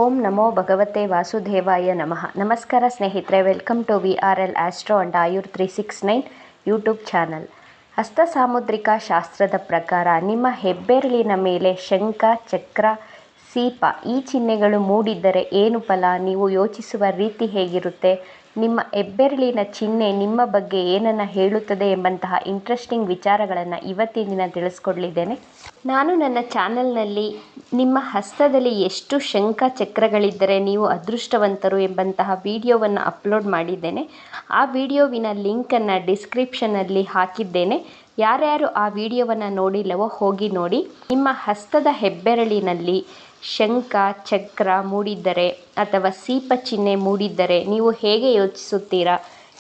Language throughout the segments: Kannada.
ಓಂ ನಮೋ ಭಗವತೆ ವಾಸುದೇವಾಯ ನಮಃ. ನಮಸ್ಕಾರ ಸ್ನೇಹಿತರೆ, welcome to VRL astro and Ayur 369 YouTube channel. ಹಸ್ತ ಸಾಮುದ್ರಿಕ ಶಾಸ್ತ್ರದ ಪ್ರಕಾರ ನಿಮ್ಮ ಹೆಬ್ಬೆರಳಿನ ಮೇಲೆ ಶಂಖ, ಚಕ್ರ, ಸೀಪ ಈ ಚಿಹ್ನೆಗಳು ಮೂಡಿದ್ದರೆ ಏನು ಫಲ? ನೀವು ಯೋಚಿಸುವ ರೀತಿ ಹೇಗಿರುತ್ತೆ? ನಿಮ್ಮ ಹೆಬ್ಬೆರಳಿನ ಚಿಹ್ನೆ ನಿಮ್ಮ ಬಗ್ಗೆ ಏನನ್ನು ಹೇಳುತ್ತದೆ ಎಂಬಂತಹ ಇಂಟ್ರೆಸ್ಟಿಂಗ್ ವಿಚಾರಗಳನ್ನು ಇವತ್ತಿನ ದಿನ ತಿಳಿಸ್ಕೊಡ್ಲಿದ್ದೇನೆ. ನಾನು ನನ್ನ ಚಾನಲ್ನಲ್ಲಿ ನಿಮ್ಮ ಹಸ್ತದಲ್ಲಿ ಎಷ್ಟು ಶಂಖ ಚಕ್ರಗಳಿದ್ದರೆ ನೀವು ಅದೃಷ್ಟವಂತರು ಎಂಬಂತಹ ವಿಡಿಯೋವನ್ನು ಅಪ್ಲೋಡ್ ಮಾಡಿದ್ದೇನೆ. ಆ ವಿಡಿಯೋವಿನ ಲಿಂಕನ್ನು ಡಿಸ್ಕ್ರಿಪ್ಷನಲ್ಲಿ ಹಾಕಿದ್ದೇನೆ. ಯಾರ್ಯಾರು ಆ ವಿಡಿಯೋವನ್ನು ನೋಡಿಲ್ಲವೋ ಹೋಗಿ ನೋಡಿ. ನಿಮ್ಮ ಹಸ್ತದ ಹೆಬ್ಬೆರಳಿನಲ್ಲಿ ಶಂಖ, ಚಕ್ರ ಮೂಡಿದ್ದರೆ ಅಥವಾ ಸೀಪ ಚಿಹ್ನೆ ಮೂಡಿದ್ದರೆ ನೀವು ಹೇಗೆ ಯೋಚಿಸುತ್ತೀರಾ?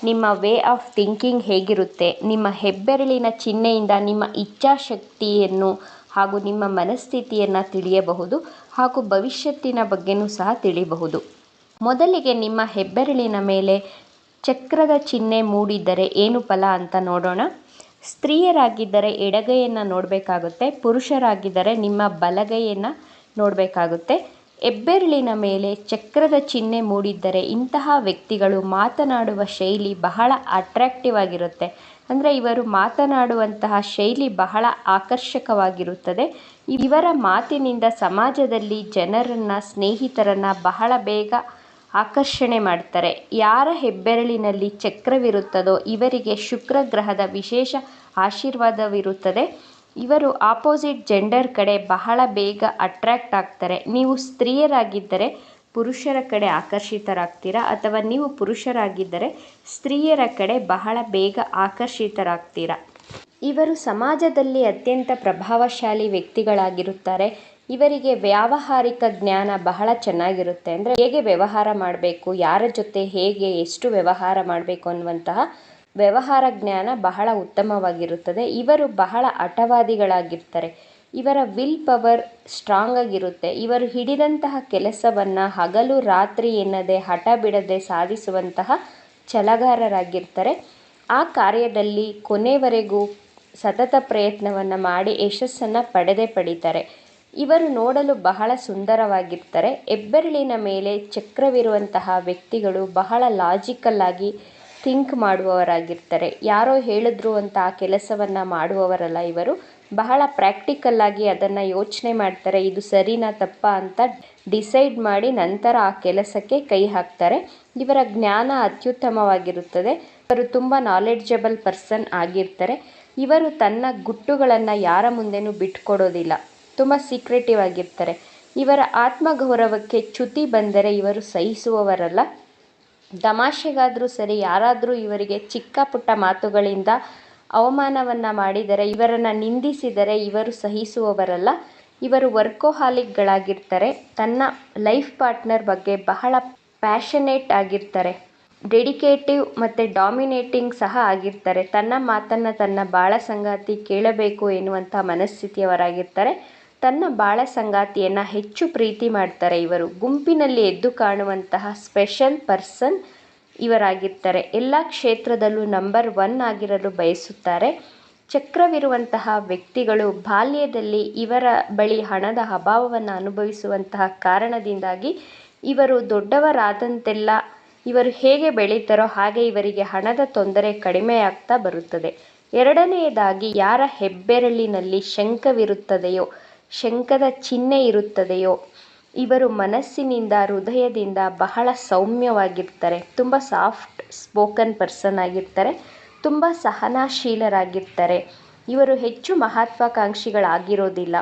ನಿಮ್ಮ ವೇ ಆಫ್ ಥಿಂಕಿಂಗ್ ಹೇಗಿರುತ್ತೆ? ನಿಮ್ಮ ಹೆಬ್ಬೆರಳಿನ ಚಿಹ್ನೆಯಿಂದ ನಿಮ್ಮ ಇಚ್ಛಾಶಕ್ತಿಯನ್ನು ಹಾಗೂ ನಿಮ್ಮ ಮನಸ್ಥಿತಿಯನ್ನು ತಿಳಿಯಬಹುದು ಹಾಗೂ ಭವಿಷ್ಯತ್ತಿನ ಬಗ್ಗೆಯೂ ಸಹ ತಿಳಿಯಬಹುದು. ಮೊದಲಿಗೆ ನಿಮ್ಮ ಹೆಬ್ಬೆರಳಿನ ಮೇಲೆ ಚಕ್ರದ ಚಿಹ್ನೆ ಮೂಡಿದ್ದರೆ ಏನು ಫಲ ಅಂತ ನೋಡೋಣ. ಸ್ತ್ರೀಯರಾಗಿದ್ದರೆ ಎಡಗೈಯನ್ನು ನೋಡಬೇಕಾಗುತ್ತೆ, ಪುರುಷರಾಗಿದ್ದರೆ ನಿಮ್ಮ ಬಲಗೈಯನ್ನು ನೋಡಬೇಕಾಗುತ್ತೆ. ಹೆಬ್ಬೆರಳಿನ ಮೇಲೆ ಚಕ್ರದ ಚಿಹ್ನೆ ಮೂಡಿದ್ದರೆ ಇಂತಹ ವ್ಯಕ್ತಿಗಳು ಮಾತನಾಡುವ ಶೈಲಿ ಬಹಳ ಅಟ್ರಾಕ್ಟಿವ್ ಆಗಿರುತ್ತೆ. ಅಂದರೆ ಇವರು ಮಾತನಾಡುವಂತಹ ಶೈಲಿ ಬಹಳ ಆಕರ್ಷಕವಾಗಿರುತ್ತದೆ. ಇವರ ಮಾತಿನಿಂದ ಸಮಾಜದಲ್ಲಿ ಜನರನ್ನು, ಸ್ನೇಹಿತರನ್ನು ಬಹಳ ಬೇಗ ಆಕರ್ಷಣೆ ಮಾಡ್ತಾರೆ. ಯಾರ ಹೆಬ್ಬೆರಳಿನಲ್ಲಿ ಚಕ್ರವಿರುತ್ತದೋ ಇವರಿಗೆ ಶುಕ್ರ ಗ್ರಹದ ವಿಶೇಷ ಆಶೀರ್ವಾದವಿರುತ್ತದೆ. ಇವರು ಆಪೋಸಿಟ್ ಜೆಂಡರ್ ಕಡೆ ಬಹಳ ಬೇಗ ಅಟ್ರ್ಯಾಕ್ಟ್ ಆಗ್ತಾರೆ. ನೀವು ಸ್ತ್ರೀಯರಾಗಿದ್ದರೆ ಪುರುಷರ ಕಡೆ ಆಕರ್ಷಿತರಾಗ್ತೀರಾ ಅಥವಾ ನೀವು ಪುರುಷರಾಗಿದ್ದರೆ ಸ್ತ್ರೀಯರ ಕಡೆ ಬಹಳ ಬೇಗ ಆಕರ್ಷಿತರಾಗ್ತೀರಾ. ಇವರು ಸಮಾಜದಲ್ಲಿ ಅತ್ಯಂತ ಪ್ರಭಾವಶಾಲಿ ವ್ಯಕ್ತಿಗಳಾಗಿರುತ್ತಾರೆ. ಇವರಿಗೆ ವ್ಯಾವಹಾರಿಕ ಜ್ಞಾನ ಬಹಳ ಚೆನ್ನಾಗಿರುತ್ತೆ. ಅಂದರೆ ಹೇಗೆ ವ್ಯವಹಾರ ಮಾಡಬೇಕು, ಯಾರ ಜೊತೆ ಹೇಗೆ ಎಷ್ಟು ವ್ಯವಹಾರ ಮಾಡಬೇಕು ಅನ್ನುವಂತಹ ವ್ಯವಹಾರ ಜ್ಞಾನ ಬಹಳ ಉತ್ತಮವಾಗಿರುತ್ತದೆ. ಇವರು ಬಹಳ ಹಠವಾದಿಗಳಾಗಿರ್ತಾರೆ. ಇವರ ವಿಲ್ ಪವರ್ ಸ್ಟ್ರಾಂಗ್ ಆಗಿರುತ್ತೆ. ಇವರು ಹಿಡಿದಂತಹ ಕೆಲಸವನ್ನು ಹಗಲು ರಾತ್ರಿ ಎನ್ನದೆ ಹಠ ಬಿಡದೆ ಸಾಧಿಸುವಂತಹ ಛಲಗಾರರಾಗಿರ್ತಾರೆ. ಆ ಕಾರ್ಯದಲ್ಲಿ ಕೊನೆವರೆಗೂ ಸತತ ಪ್ರಯತ್ನವನ್ನು ಮಾಡಿ ಯಶಸ್ಸನ್ನು ಪಡೀತಾರೆ. ಇವರು ನೋಡಲು ಬಹಳ ಸುಂದರವಾಗಿರ್ತಾರೆ. ಹೆಬ್ಬೆರಳಿನ ಮೇಲೆ ಚಕ್ರವಿರುವಂತಹ ವ್ಯಕ್ತಿಗಳು ಬಹಳ ಲಾಜಿಕಲ್ ಆಗಿ ಥಿಂಕ್ ಮಾಡುವವರಾಗಿರ್ತಾರೆ. ಯಾರೋ ಹೇಳಿದ್ರು ಅಂತ ಆ ಕೆಲಸವನ್ನು ಮಾಡುವವರಲ್ಲ. ಇವರು ಬಹಳ ಪ್ರಾಕ್ಟಿಕಲ್ಲಾಗಿ ಅದನ್ನು ಯೋಚನೆ ಮಾಡ್ತಾರೆ. ಇದು ಸರಿನಾ ತಪ್ಪಾ ಅಂತ ಡಿಸೈಡ್ ಮಾಡಿ ನಂತರ ಆ ಕೆಲಸಕ್ಕೆ ಕೈ ಹಾಕ್ತಾರೆ. ಇವರ ಜ್ಞಾನ ಅತ್ಯುತ್ತಮವಾಗಿರುತ್ತದೆ. ಇವರು ತುಂಬ ನಾಲೆಡ್ಜಬಲ್ ಪರ್ಸನ್ ಆಗಿರ್ತಾರೆ. ಇವರು ತನ್ನ ಗುಟ್ಟುಗಳನ್ನು ಯಾರ ಮುಂದೆನೂ ಬಿಟ್ಕೊಡೋದಿಲ್ಲ. ತುಂಬ ಸೀಕ್ರೆಟಿವ್ ಆಗಿರ್ತಾರೆ. ಇವರ ಆತ್ಮಗೌರವಕ್ಕೆ ಚ್ಯುತಿ ಬಂದರೆ ಇವರು ಸಹಿಸುವವರಲ್ಲ. ತಮಾಷೆಗಾದರೂ ಸರಿ ಯಾರಾದರೂ ಇವರಿಗೆ ಚಿಕ್ಕ ಪುಟ್ಟ ಮಾತುಗಳಿಂದ ಅವಮಾನವನ್ನು ಮಾಡಿದರೆ, ಇವರನ್ನು ನಿಂದಿಸಿದರೆ ಇವರು ಸಹಿಸುವವರಲ್ಲ. ಇವರು ವರ್ಕೋಹಾಲಿಕ್ಗಳಾಗಿರ್ತಾರೆ. ತನ್ನ ಲೈಫ್ ಪಾರ್ಟ್ನರ್ ಬಗ್ಗೆ ಬಹಳ ಪ್ಯಾಷನೇಟ್ ಆಗಿರ್ತಾರೆ. ಡೆಡಿಕೇಟಿವ್ ಮತ್ತು ಡಾಮಿನೇಟಿಂಗ್ ಸಹ ಆಗಿರ್ತಾರೆ. ತನ್ನ ಮಾತನ್ನು ತನ್ನ ಬಾಳ ಸಂಗಾತಿ ಕೇಳಬೇಕು ಎನ್ನುವಂಥ ಮನಸ್ಥಿತಿಯವರಾಗಿರ್ತಾರೆ. ತನ್ನ ಬಾಳ ಸಂಗಾತಿಯನ್ನು ಹೆಚ್ಚು ಪ್ರೀತಿ ಮಾಡ್ತಾರೆ. ಇವರು ಗುಂಪಿನಲ್ಲಿ ಎದ್ದು ಕಾಣುವಂತಹ ಸ್ಪೆಷಲ್ ಪರ್ಸನ್ ಇವರಾಗಿರ್ತಾರೆ. ಎಲ್ಲ ಕ್ಷೇತ್ರದಲ್ಲೂ ನಂಬರ್ 1 ಆಗಿರಲು ಬಯಸುತ್ತಾರೆ. ಚಕ್ರವಿರುವಂತಹ ವ್ಯಕ್ತಿಗಳು ಬಾಲ್ಯದಲ್ಲಿ ಇವರ ಬಳಿ ಹಣದ ಅಭಾವವನ್ನು ಅನುಭವಿಸುವಂತಹ ಕಾರಣದಿಂದಾಗಿ ಇವರು ದೊಡ್ಡವರಾದಂತೆಲ್ಲ ಇವರು ಹೇಗೆ ಬೆಳೀತಾರೋ ಹಾಗೆ ಇವರಿಗೆ ಹಣದ ತೊಂದರೆ ಕಡಿಮೆಯಾಗ್ತಾ ಬರುತ್ತದೆ. ಎರಡನೆಯದಾಗಿ, ಯಾರ ಹೆಬ್ಬೆರಳಿನಲ್ಲಿ ಶಂಖವಿರುತ್ತದೆಯೋ, ಶಂಖದ ಚಿಹ್ನೆ ಇರುತ್ತದೆಯೋ ಇವರು ಮನಸ್ಸಿನಿಂದ, ಹೃದಯದಿಂದ ಬಹಳ ಸೌಮ್ಯವಾಗಿರ್ತಾರೆ. ತುಂಬ ಸಾಫ್ಟ್ ಸ್ಪೋಕನ್ ಪರ್ಸನ್ ಆಗಿರ್ತಾರೆ. ತುಂಬ ಸಹನಶೀಲರಾಗಿರ್ತಾರೆ. ಇವರು ಹೆಚ್ಚು ಮಹತ್ವಾಕಾಂಕ್ಷಿಗಳಾಗಿರೋದಿಲ್ಲ.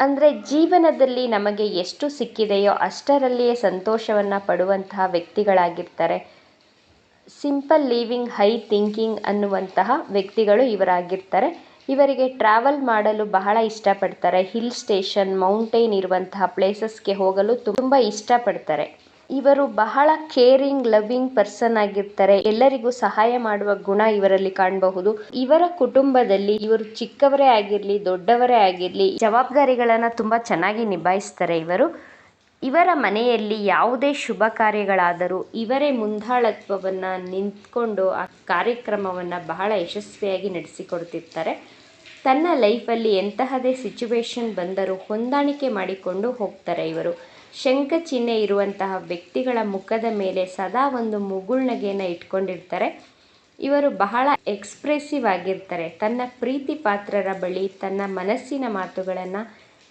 ಅಂದರೆ ಜೀವನದಲ್ಲಿ ನಮಗೆ ಎಷ್ಟು ಸಿಕ್ಕಿದೆಯೋ ಅಷ್ಟರಲ್ಲಿಯೇ ಸಂತೋಷವನ್ನು ಪಡುವಂತಹ ವ್ಯಕ್ತಿಗಳಾಗಿರ್ತಾರೆ. ಸಿಂಪಲ್ ಲಿವಿಂಗ್, ಹೈ ಥಿಂಕಿಂಗ್ ಅನ್ನುವಂತಹ ವ್ಯಕ್ತಿಗಳು ಇವರಾಗಿರ್ತಾರೆ. ಇವರಿಗೆ ಟ್ರಾವೆಲ್ ಮಾಡಲು ಬಹಳ ಇಷ್ಟಪಡ್ತಾರೆ. ಹಿಲ್ ಸ್ಟೇಷನ್, ಮೌಂಟೇನ್ ಇರುವಂತಹ ಪ್ಲೇಸಸ್ಗೆ ಹೋಗಲು ತುಂಬ ಇಷ್ಟಪಡ್ತಾರೆ. ಇವರು ಬಹಳ ಕೇರಿಂಗ್, ಲವ್ವಿಂಗ್ ಪರ್ಸನ್ ಆಗಿರ್ತಾರೆ. ಎಲ್ಲರಿಗೂ ಸಹಾಯ ಮಾಡುವ ಗುಣ ಇವರಲ್ಲಿ ಕಾಣಬಹುದು. ಇವರ ಕುಟುಂಬದಲ್ಲಿ ಇವರು ಚಿಕ್ಕವರೇ ಆಗಿರಲಿ, ದೊಡ್ಡವರೇ ಆಗಿರಲಿ ಜವಾಬ್ದಾರಿಗಳನ್ನು ತುಂಬ ಚೆನ್ನಾಗಿ ನಿಭಾಯಿಸ್ತಾರೆ. ಇವರ ಮನೆಯಲ್ಲಿ ಯಾವುದೇ ಶುಭ ಕಾರ್ಯಗಳಾದರೂ ಇವರೇ ಮುಂದಾಳತ್ವವನ್ನು ನಿಂತ್ಕೊಂಡು ಆ ಕಾರ್ಯಕ್ರಮವನ್ನು ಬಹಳ ಯಶಸ್ವಿಯಾಗಿ ನಡೆಸಿಕೊಡ್ತಿರ್ತಾರೆ. ತನ್ನ ಲೈಫಲ್ಲಿ ಎಂತಹದೇ ಸಿಚುವೇಶನ್ ಬಂದರೂ ಹೊಂದಾಣಿಕೆ ಮಾಡಿಕೊಂಡು ಹೋಗ್ತಾರೆ. ಇವರು ಶಂಖ ಚಿಹ್ನೆ ಇರುವಂತಹ ವ್ಯಕ್ತಿಗಳ ಮುಖದ ಮೇಲೆ ಸದಾ ಒಂದು ಮುಗುಳ್ನಗೆಯನ್ನು ಇಟ್ಕೊಂಡಿರ್ತಾರೆ. ಇವರು ಬಹಳ ಎಕ್ಸ್ಪ್ರೆಸಿವ್ ಆಗಿರ್ತಾರೆ. ತನ್ನ ಪ್ರೀತಿ ಪಾತ್ರರ ಬಳಿ ತನ್ನ ಮನಸ್ಸಿನ ಮಾತುಗಳನ್ನು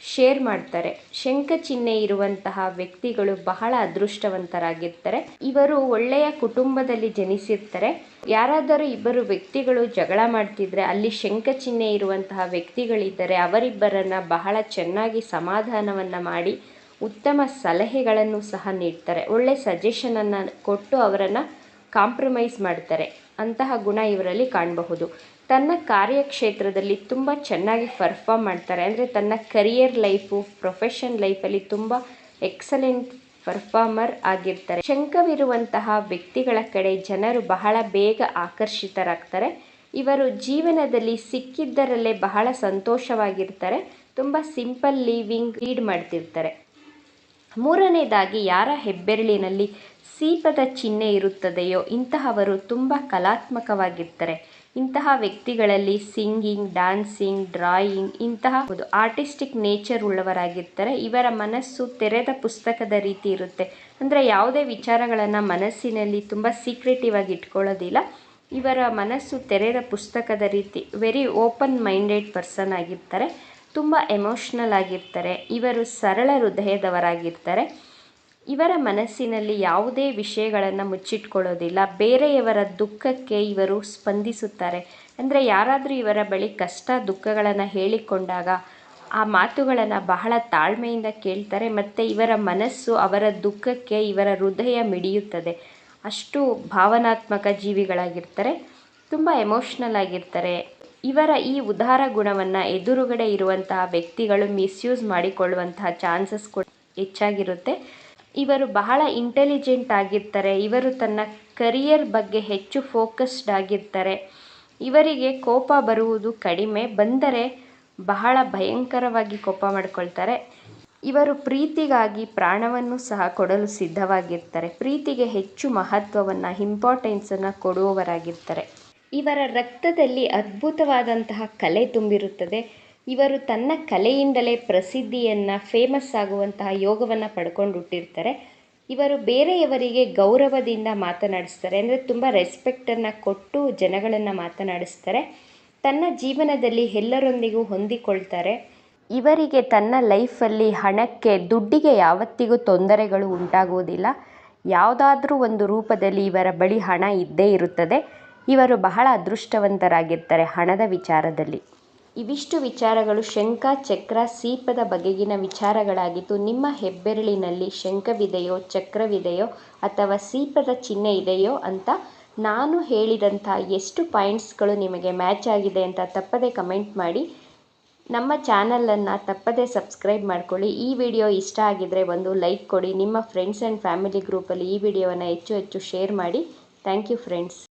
ಶೇರ್ ಮಾಡ್ತಾರೆ. ಶಂಖ ಚಿಹ್ನೆ ಇರುವಂತಹ ವ್ಯಕ್ತಿಗಳು ಬಹಳ ಅದೃಷ್ಟವಂತರಾಗಿರ್ತಾರೆ. ಇವರು ಒಳ್ಳೆಯ ಕುಟುಂಬದಲ್ಲಿ ಜನಿಸಿರ್ತಾರೆ. ಯಾರಾದರೂ ಇಬ್ಬರು ವ್ಯಕ್ತಿಗಳು ಜಗಳ ಮಾಡ್ತಿದ್ರೆ ಅಲ್ಲಿ ಶಂಖ ಚಿಹ್ನೆ ಇರುವಂತಹ ವ್ಯಕ್ತಿಗಳಿದ್ದರೆ ಅವರಿಬ್ಬರನ್ನು ಬಹಳ ಚೆನ್ನಾಗಿ ಸಮಾಧಾನವನ್ನು ಮಾಡಿ ಉತ್ತಮ ಸಲಹೆಗಳನ್ನು ಸಹ ನೀಡ್ತಾರೆ. ಒಳ್ಳೆ ಸಜೆಷನನ್ನು ಕೊಟ್ಟು ಅವರನ್ನು ಕಾಂಪ್ರಮೈಸ್ ಮಾಡ್ತಾರೆ. ಅಂತಹ ಗುಣ ಇವರಲ್ಲಿ ಕಾಣಬಹುದು. ತನ್ನ ಕಾರ್ಯಕ್ಷೇತ್ರದಲ್ಲಿ ತುಂಬ ಚೆನ್ನಾಗಿ ಪರ್ಫಾರ್ಮ್ ಮಾಡ್ತಾರೆ. ಅಂದರೆ ತನ್ನ ಕರಿಯರ್ ಲೈಫು, ಪ್ರೊಫೆಷನ್ ಲೈಫಲ್ಲಿ ತುಂಬ ಎಕ್ಸಲೆಂಟ್ ಪರ್ಫಾರ್ಮರ್ ಆಗಿರ್ತಾರೆ. ಶಂಖವಿರುವಂತಹ ವ್ಯಕ್ತಿಗಳ ಕಡೆ ಜನರು ಬಹಳ ಬೇಗ ಆಕರ್ಷಿತರಾಗ್ತಾರೆ. ಇವರು ಜೀವನದಲ್ಲಿ ಸಿಕ್ಕಿದ್ದರಲ್ಲೇ ಬಹಳ ಸಂತೋಷವಾಗಿರ್ತಾರೆ. ತುಂಬ ಸಿಂಪಲ್ ಲಿವಿಂಗ್ ಲೀಡ್ ಮಾಡ್ತಿರ್ತಾರೆ. ಮೂರನೇದಾಗಿ, ಯಾರ ಹೆಬ್ಬೆರಳಿನಲ್ಲಿ ಸೀಪದ ಚಿಹ್ನೆ ಇರುತ್ತದೆಯೋ ಇಂತಹವರು ತುಂಬ ಕಲಾತ್ಮಕವಾಗಿರ್ತಾರೆ. ಇಂತಹ ವ್ಯಕ್ತಿಗಳಲ್ಲಿ ಸಿಂಗಿಂಗ್, ಡ್ಯಾನ್ಸಿಂಗ್, ಡ್ರಾಯಿಂಗ್ ಇಂತಹ ಒಂದು ಆರ್ಟಿಸ್ಟಿಕ್ ನೇಚರ್ ಉಳ್ಳವರಾಗಿರ್ತಾರೆ. ಇವರ ಮನಸ್ಸು ತೆರೆದ ಪುಸ್ತಕದ ರೀತಿ ಇರುತ್ತೆ. ಅಂದರೆ ಯಾವುದೇ ವಿಚಾರಗಳನ್ನು ಮನಸ್ಸಿನಲ್ಲಿ ತುಂಬ ಸೀಕ್ರೆಟಿವ್ ಆಗಿ ಇಟ್ಕೊಳ್ಳೋದಿಲ್ಲ. ಇವರ ಮನಸ್ಸು ತೆರೆದ ಪುಸ್ತಕದ ರೀತಿ, ವೆರಿ ಓಪನ್ ಮೈಂಡೆಡ್ ಪರ್ಸನ್ ಆಗಿರ್ತಾರೆ. ತುಂಬ ಎಮೋಷ್ನಲ್ ಆಗಿರ್ತಾರೆ. ಇವರು ಸರಳ ಹೃದಯದವರಾಗಿರ್ತಾರೆ. ಇವರ ಮನಸ್ಸಿನಲ್ಲಿ ಯಾವುದೇ ವಿಷಯಗಳನ್ನು ಮುಚ್ಚಿಟ್ಕೊಳ್ಳೋದಿಲ್ಲ. ಬೇರೆಯವರ ದುಃಖಕ್ಕೆ ಇವರು ಸ್ಪಂದಿಸುತ್ತಾರೆ. ಅಂದರೆ ಯಾರಾದರೂ ಇವರ ಬಳಿ ಕಷ್ಟ ದುಃಖಗಳನ್ನು ಹೇಳಿಕೊಂಡಾಗ ಆ ಮಾತುಗಳನ್ನು ಬಹಳ ತಾಳ್ಮೆಯಿಂದ ಕೇಳ್ತಾರೆ. ಮತ್ತು ಇವರ ಮನಸ್ಸು ಅವರ ದುಃಖಕ್ಕೆ ಇವರ ಹೃದಯ ಮಿಡಿಯುತ್ತದೆ. ಅಷ್ಟು ಭಾವನಾತ್ಮಕ ಜೀವಿಗಳಾಗಿರ್ತಾರೆ. ತುಂಬ ಎಮೋಷ್ನಲ್ ಆಗಿರ್ತಾರೆ. ಇವರ ಈ ಉದಾರ ಗುಣವನ್ನು ಎದುರುಗಡೆ ಇರುವಂತಹ ವ್ಯಕ್ತಿಗಳು ಮಿಸ್ಯೂಸ್ ಮಾಡಿಕೊಳ್ಳುವಂತಹ ಚಾನ್ಸಸ್ ಕೂಡ ಹೆಚ್ಚಾಗಿರುತ್ತೆ. ಇವರು ಬಹಳ ಇಂಟೆಲಿಜೆಂಟ್ ಆಗಿರ್ತಾರೆ. ಇವರು ತನ್ನ ಕರಿಯರ್ ಬಗ್ಗೆ ಹೆಚ್ಚು ಫೋಕಸ್ಡ್ ಆಗಿರ್ತಾರೆ. ಇವರಿಗೆ ಕೋಪ ಬರುವುದು ಕಡಿಮೆ, ಬಂದರೆ ಬಹಳ ಭಯಂಕರವಾಗಿ ಕೋಪ ಮಾಡ್ಕೊಳ್ತಾರೆ. ಇವರು ಪ್ರೀತಿಗಾಗಿ ಪ್ರಾಣವನ್ನು ಸಹ ಕೊಡಲು ಸಿದ್ಧವಾಗಿರ್ತಾರೆ. ಪ್ರೀತಿಗೆ ಹೆಚ್ಚು ಮಹತ್ವವನ್ನು, ಇಂಪಾರ್ಟೆನ್ಸನ್ನು ಕೊಡುವವರಾಗಿರ್ತಾರೆ. ಇವರ ರಕ್ತದಲ್ಲಿ ಅದ್ಭುತವಾದಂತಹ ಕಲೆ ತುಂಬಿರುತ್ತದೆ. ಇವರು ತನ್ನ ಕಲೆಯಿಂದಲೇ ಪ್ರಸಿದ್ಧಿಯನ್ನು, ಫೇಮಸ್ ಆಗುವಂತಹ ಯೋಗವನ್ನು ಪಡ್ಕೊಂಡು ಹುಟ್ಟಿರ್ತಾರೆ. ಇವರು ಬೇರೆಯವರಿಗೆ ಗೌರವದಿಂದ ಮಾತನಾಡಿಸ್ತಾರೆ. ಅಂದರೆ ತುಂಬ ರೆಸ್ಪೆಕ್ಟನ್ನು ಕೊಟ್ಟು ಜನಗಳನ್ನು ಮಾತನಾಡಿಸ್ತಾರೆ. ತನ್ನ ಜೀವನದಲ್ಲಿ ಎಲ್ಲರೊಂದಿಗೂ ಹೊಂದಿಕೊಳ್ತಾರೆ. ಇವರಿಗೆ ತನ್ನ ಲೈಫಲ್ಲಿ ಹಣಕ್ಕೆ, ದುಡ್ಡಿಗೆ ಯಾವತ್ತಿಗೂ ತೊಂದರೆಗಳು ಉಂಟಾಗುವುದಿಲ್ಲ. ಯಾವುದಾದ್ರೂ ಒಂದು ರೂಪದಲ್ಲಿ ಇವರ ಬಳಿ ಹಣ ಇದ್ದೇ ಇರುತ್ತದೆ. ಇವರು ಬಹಳ ಅದೃಷ್ಟವಂತರಾಗಿರ್ತಾರೆ ಹಣದ ವಿಚಾರದಲ್ಲಿ. ಇವಿಷ್ಟು ವಿಚಾರಗಳು ಶಂಖ, ಚಕ್ರ, ಸೀಪದ ಬಗೆಗಿನ ವಿಚಾರಗಳಾಗಿದ್ದು, ನಿಮ್ಮ ಹೆಬ್ಬೆರಳಿನಲ್ಲಿ ಶಂಖವಿದೆಯೋ, ಚಕ್ರವಿದೆಯೋ ಅಥವಾ ಸೀಪದ ಚಿಹ್ನೆ ಇದೆಯೋ ಅಂತ ನಾನು ಹೇಳಿದಂಥ ಎಷ್ಟು ಪಾಯಿಂಟ್ಸ್ಗಳು ನಿಮಗೆ ಮ್ಯಾಚ್ ಆಗಿದೆ ಅಂತ ತಪ್ಪದೇ ಕಮೆಂಟ್ ಮಾಡಿ. ನಮ್ಮ ಚಾನಲನ್ನು ತಪ್ಪದೇ ಸಬ್ಸ್ಕ್ರೈಬ್ ಮಾಡ್ಕೊಳ್ಳಿ. ಈ ವಿಡಿಯೋ ಇಷ್ಟ ಆಗಿದ್ದರೆ ಒಂದು ಲೈಕ್ ಕೊಡಿ. ನಿಮ್ಮ ಫ್ರೆಂಡ್ಸ್ ಆ್ಯಂಡ್ ಫ್ಯಾಮಿಲಿ ಗ್ರೂಪಲ್ಲಿ ಈ ವಿಡಿಯೋವನ್ನು ಹೆಚ್ಚು ಶೇರ್ ಮಾಡಿ. Thank you friends.